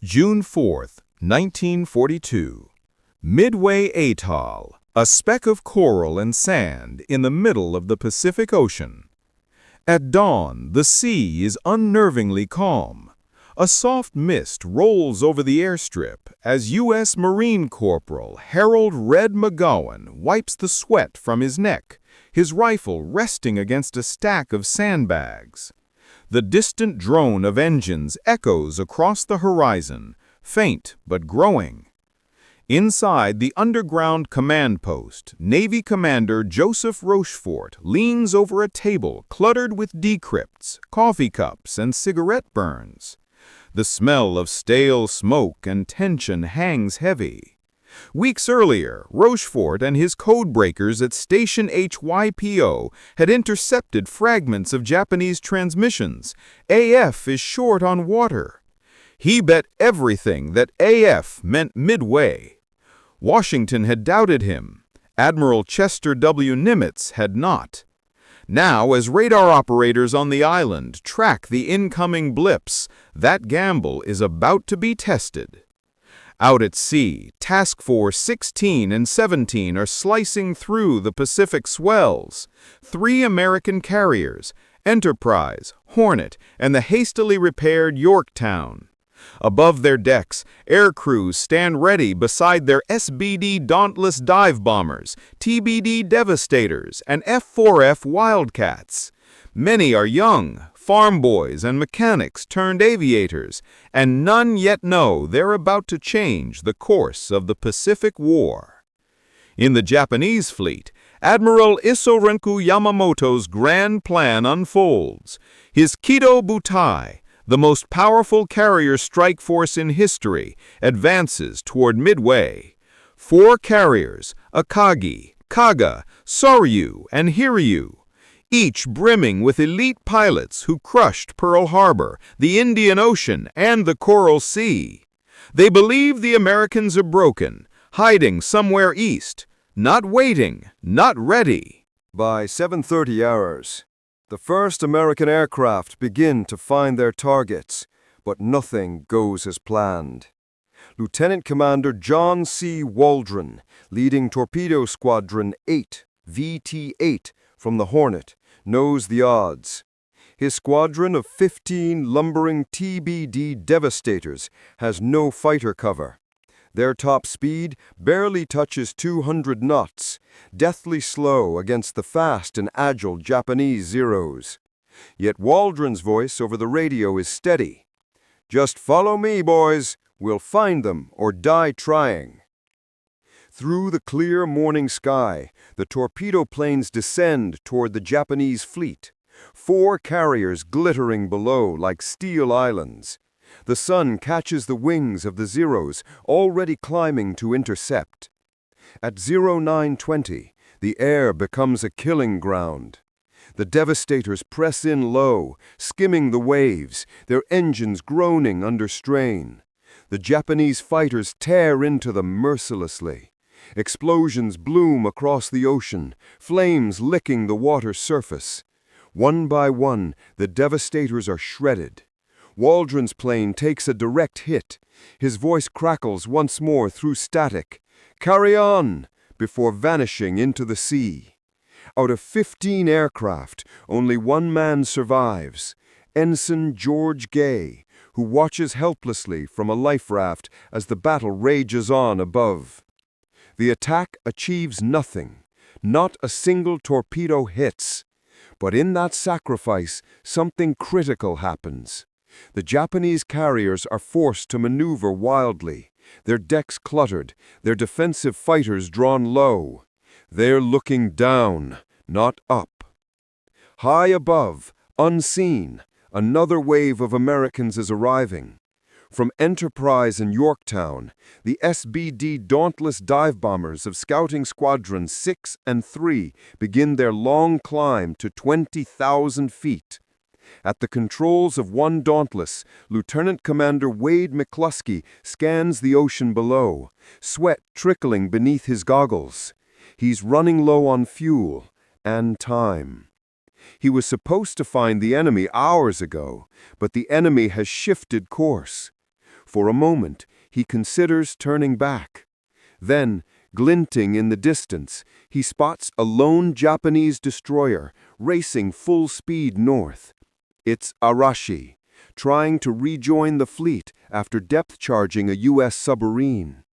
June 4, 1942. Midway Atoll, a speck of coral and sand in the middle of the Pacific Ocean. At dawn, the sea is unnervingly calm. A soft mist rolls over the airstrip as U.S. Marine Corporal Harold Red McGowan wipes the sweat from his neck, his rifle resting against a stack of sandbags. The distant drone of engines echoes across the horizon, faint but growing. Inside the underground command post, Navy Commander Joseph Rochefort leans over a table cluttered with decrypts, coffee cups, and cigarette burns. The smell of stale smoke and tension hangs heavy. Weeks earlier, Rochefort and his codebreakers at Station HYPO had intercepted fragments of Japanese transmissions. AF is short on water. He bet everything that AF meant Midway. Washington had doubted him. Admiral Chester W. Nimitz had not. Now, as radar operators on the island track the incoming blips, that gamble is about to be tested. Out at sea, Task Force 16 and 17 are slicing through the Pacific swells. 3 American carriers, Enterprise, Hornet, and the hastily repaired Yorktown. Above their decks, air crews stand ready beside their SBD Dauntless dive bombers, TBD Devastators, and F-4F Wildcats. Many are young, farm boys and mechanics turned aviators, and none yet know they're about to change the course of the Pacific War. In the Japanese fleet, Admiral Isorenku Yamamoto's grand plan unfolds. His Kido Butai, the most powerful carrier strike force in history, advances toward Midway. 4 carriers, Akagi, Kaga, Soryu, and Hiryu, each brimming with elite pilots who crushed Pearl Harbor, the Indian Ocean, and the Coral Sea. They believe the Americans are broken, hiding somewhere east, not waiting, not ready. By 7:30 hours, the first American aircraft begin to find their targets, but nothing goes as planned. Lieutenant Commander John C. Waldron, leading Torpedo Squadron 8, VT-8, from the Hornet, knows the odds. His squadron of 15 lumbering TBD Devastators has no fighter cover. Their top speed barely touches 200 knots, deathly slow against the fast and agile Japanese Zeros. Yet Waldron's voice over the radio is steady. "Just follow me, boys. We'll find them or die trying." Through the clear morning sky, the torpedo planes descend toward the Japanese fleet, 4 carriers glittering below like steel islands. The sun catches the wings of the Zeros already climbing to intercept. At 0920, the air becomes a killing ground. The Devastators press in low, skimming the waves, their engines groaning under strain. The Japanese fighters tear into them mercilessly. Explosions bloom across the ocean, flames licking the water's surface. One by one, the Devastators are shredded. Waldron's plane takes a direct hit. His voice crackles once more through static. "Carry on!" before vanishing into the sea. Out of 15 aircraft, only 1 man survives, Ensign George Gay, who watches helplessly from a life raft as the battle rages on above. The attack achieves nothing. Not a single torpedo hits. But in that sacrifice, something critical happens. The Japanese carriers are forced to maneuver wildly, their decks cluttered, their defensive fighters drawn low. They're looking down, not up. High above, unseen, another wave of Americans is arriving. From Enterprise and Yorktown, the SBD Dauntless dive bombers of Scouting Squadrons 6 and 3 begin their long climb to 20,000 feet. At the controls of one Dauntless, Lieutenant Commander Wade McCluskey scans the ocean below, sweat trickling beneath his goggles. He's running low on fuel and time. He was supposed to find the enemy hours ago, but the enemy has shifted course. For a moment, he considers turning back. Then, glinting in the distance, he spots a lone Japanese destroyer racing full speed north. It's Arashi, trying to rejoin the fleet after depth-charging a U.S. submarine.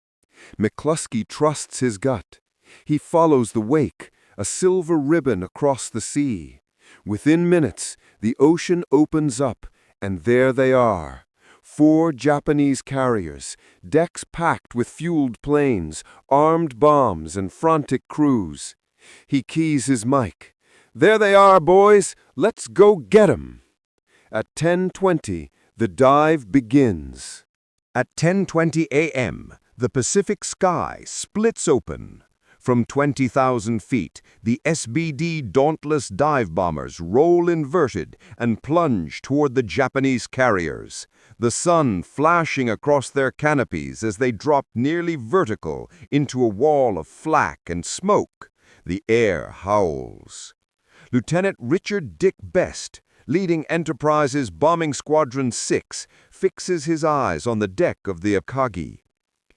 McCluskey trusts his gut. He follows the wake, a silver ribbon across the sea. Within minutes, the ocean opens up, and there they are. 4 Japanese carriers, decks packed with fueled planes, armed bombs, and frantic crews. He keys his mic. "There they are, boys! Let's go get 'em!" At 10:20, the dive begins. At 10:20 a.m., the Pacific sky splits open. From 20,000 feet, the SBD Dauntless dive bombers roll inverted and plunge toward the Japanese carriers, the sun flashing across their canopies as they drop nearly vertical into a wall of flak and smoke. The air howls. Lieutenant Richard Dick Best, leading Enterprise's Bombing Squadron 6, fixes his eyes on the deck of the Akagi.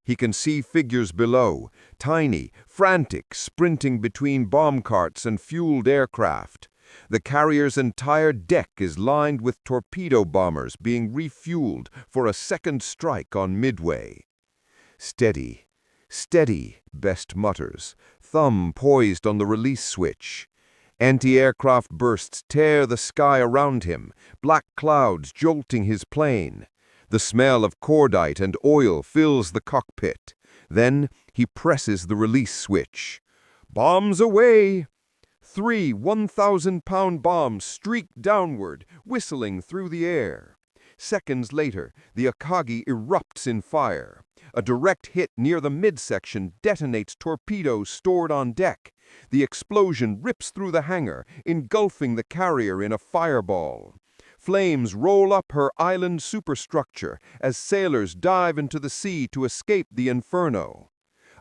He can see figures below, tiny, frantic, sprinting between bomb carts and fueled aircraft. The carrier's entire deck is lined with torpedo bombers being refueled for a second strike on Midway. "Steady, steady," Best mutters, thumb poised on the release switch. Anti-aircraft bursts tear the sky around him, black clouds jolting his plane. The smell of cordite and oil fills the cockpit. Then he presses the release switch. Bombs away! 3 1,000-pound bombs streak downward, whistling through the air. Seconds later, the Akagi erupts in fire. A direct hit near the midsection detonates torpedoes stored on deck. The explosion rips through the hangar, engulfing the carrier in a fireball. Flames roll up her island superstructure as sailors dive into the sea to escape the inferno.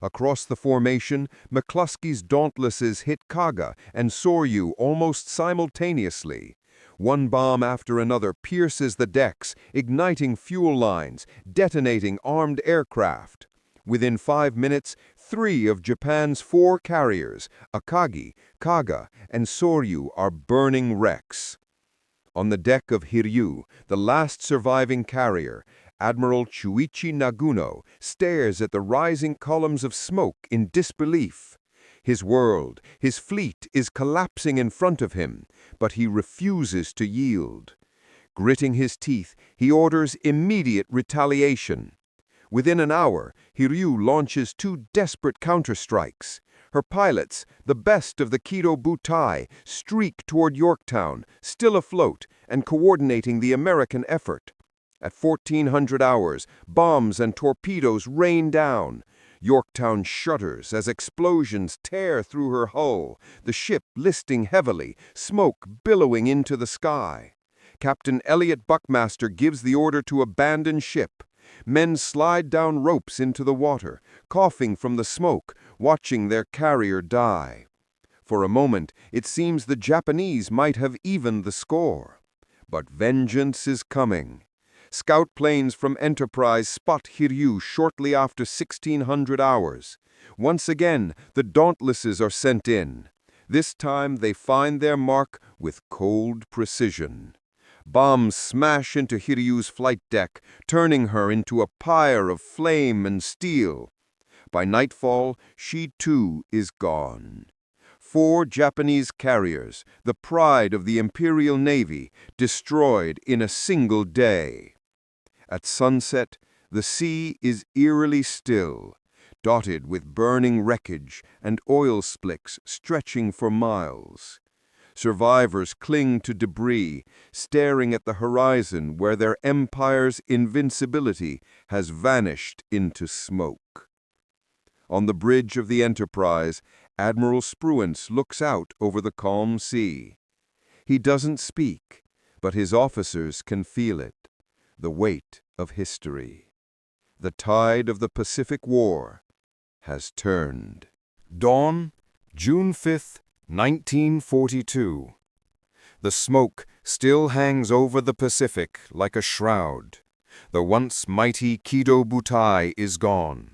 Across the formation, McCluskey's Dauntlesses hit Kaga and Soryu almost simultaneously. One bomb after another pierces the decks, igniting fuel lines, detonating armed aircraft. Within 5 minutes, 3 of Japan's 4 carriers, Akagi, Kaga, and Soryu, are burning wrecks. On the deck of Hiryu, the last surviving carrier, Admiral Chuichi Naguno stares at the rising columns of smoke in disbelief. His world, his fleet, is collapsing in front of him, but he refuses to yield. Gritting his teeth, he orders immediate retaliation. Within an hour, Hiryu launches 2 desperate counterstrikes. Her pilots, the best of the Kido Butai, streak toward Yorktown, still afloat and coordinating the American effort. At 1400 hours, bombs and torpedoes rain down. Yorktown shudders as explosions tear through her hull, the ship listing heavily, smoke billowing into the sky. Captain Elliot Buckmaster gives the order to abandon ship. Men slide down ropes into the water, coughing from the smoke, watching their carrier die. For a moment, it seems the Japanese might have evened the score. But vengeance is coming. Scout planes from Enterprise spot Hiryu shortly after 1600 hours. Once again, the Dauntlesses are sent in. This time they find their mark with cold precision. Bombs smash into Hiryu's flight deck, turning her into a pyre of flame and steel. By nightfall, she too is gone. 4 Japanese carriers, the pride of the Imperial Navy, destroyed in a single day. At sunset, the sea is eerily still, dotted with burning wreckage and oil slicks stretching for miles. Survivors cling to debris, staring at the horizon where their empire's invincibility has vanished into smoke. On the bridge of the Enterprise, Admiral Spruance looks out over the calm sea. He doesn't speak, but his officers can feel it, the weight of history. The tide of the Pacific War has turned. Dawn, June 5th, 1942. The smoke still hangs over the Pacific like a shroud. The once mighty Kido Butai is gone.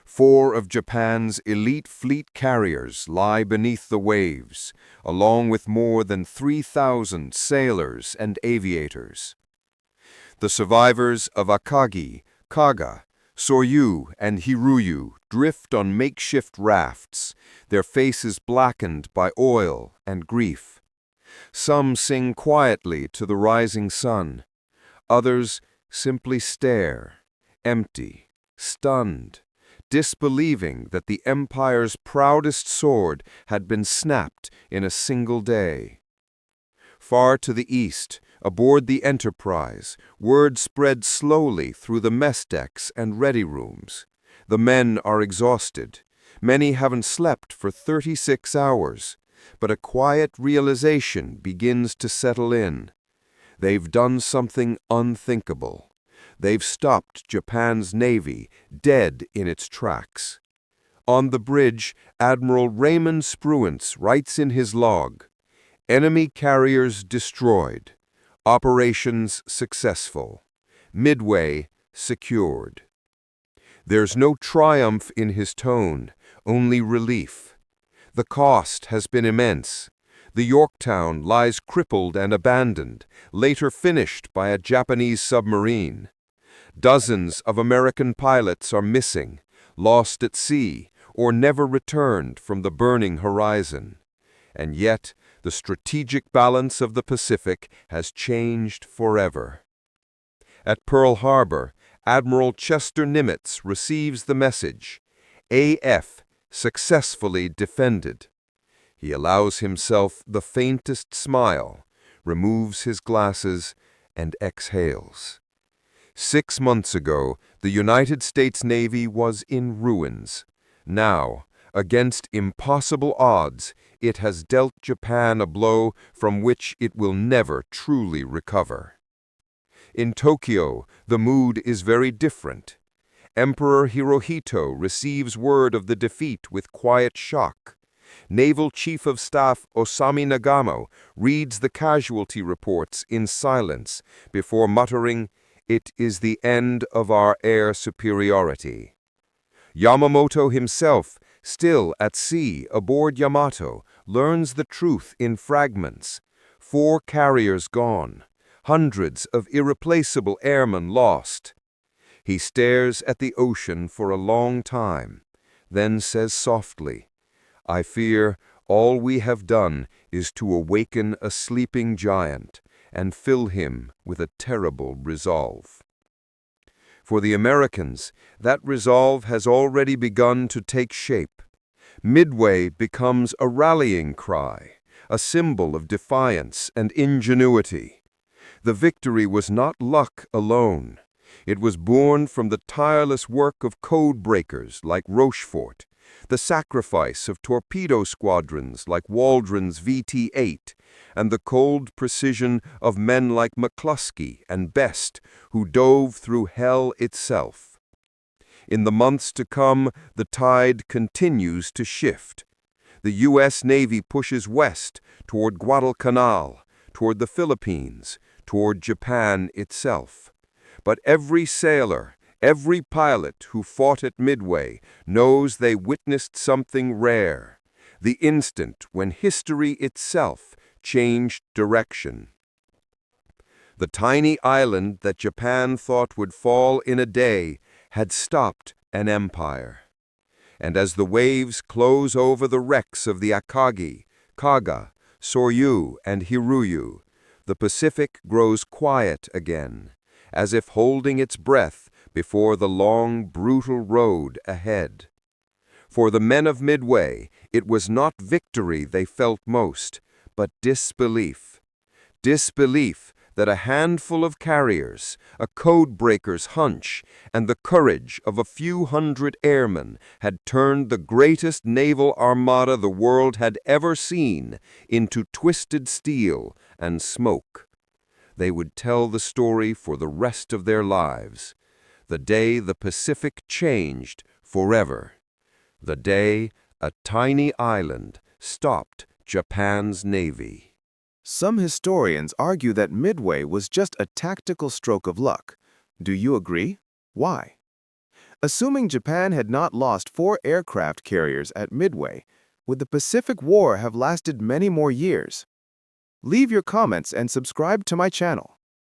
4 of Japan's elite fleet carriers lie beneath the waves, along with more than 3,000 sailors and aviators. The survivors of Akagi, Kaga, Soryu, and Hiruyu drift on makeshift rafts, their faces blackened by oil and grief. Some sing quietly to the rising sun. Others simply stare, empty, stunned, disbelieving that the empire's proudest sword had been snapped in a single day. Far to the east, aboard the Enterprise, word spread slowly through the mess decks and ready rooms. The men are exhausted. Many haven't slept for 36 hours, but a quiet realization begins to settle in. They've done something unthinkable. They've stopped Japan's navy dead in its tracks. On the bridge, Admiral Raymond Spruance writes in his log, "Enemy carriers destroyed. Operations successful. Midway secured." There's no triumph in his tone, only relief. The cost has been immense. The Yorktown lies crippled and abandoned, later finished by a Japanese submarine. Dozens of American pilots are missing, lost at sea, or never returned from the burning horizon. And yet, the strategic balance of the Pacific has changed forever. At Pearl Harbor, Admiral Chester Nimitz receives the message, AF successfully defended. He allows himself the faintest smile, removes his glasses, and exhales. 6 months ago, the United States Navy was in ruins. Now, against impossible odds, it has dealt Japan a blow from which it will never truly recover. In Tokyo, the mood is very different. Emperor Hirohito receives word of the defeat with quiet shock. Naval Chief of Staff Osami Nagamo reads the casualty reports in silence before muttering, "It is the end of our air superiority." Yamamoto himself, still at sea aboard Yamato, learns the truth in fragments. 4 carriers gone, hundreds of irreplaceable airmen lost. He stares at the ocean for a long time, then says softly, "I fear all we have done is to awaken a sleeping giant and fill him with a terrible resolve." For the Americans, that resolve has already begun to take shape. Midway becomes a rallying cry, a symbol of defiance and ingenuity. The victory was not luck alone. It was born from the tireless work of code breakers like Rochefort, the sacrifice of torpedo squadrons like Waldron's VT-8, and the cold precision of men like McCluskey and Best, who dove through hell itself. In the months to come, the tide continues to shift. The U.S. Navy pushes west toward Guadalcanal, toward the Philippines, toward Japan itself. But every sailor, every pilot who fought at Midway knows they witnessed something rare, the instant when history itself changed direction. The tiny island that Japan thought would fall in a day had stopped an empire. And as the waves close over the wrecks of the Akagi, Kaga, Soryu, and Hiruyu, the Pacific grows quiet again, as if holding its breath before the long, brutal road ahead. For the men of Midway, it was not victory they felt most, but disbelief. Disbelief that a handful of carriers, a code-breaker's hunch, and the courage of a few hundred airmen had turned the greatest naval armada the world had ever seen into twisted steel and smoke. They would tell the story for the rest of their lives, the day the Pacific changed forever, the day a tiny island stopped Japan's navy. Some historians argue that Midway was just a tactical stroke of luck. Do you agree? Why? Assuming Japan had not lost 4 aircraft carriers at Midway, would the Pacific War have lasted many more years? Leave your comments and subscribe to my channel.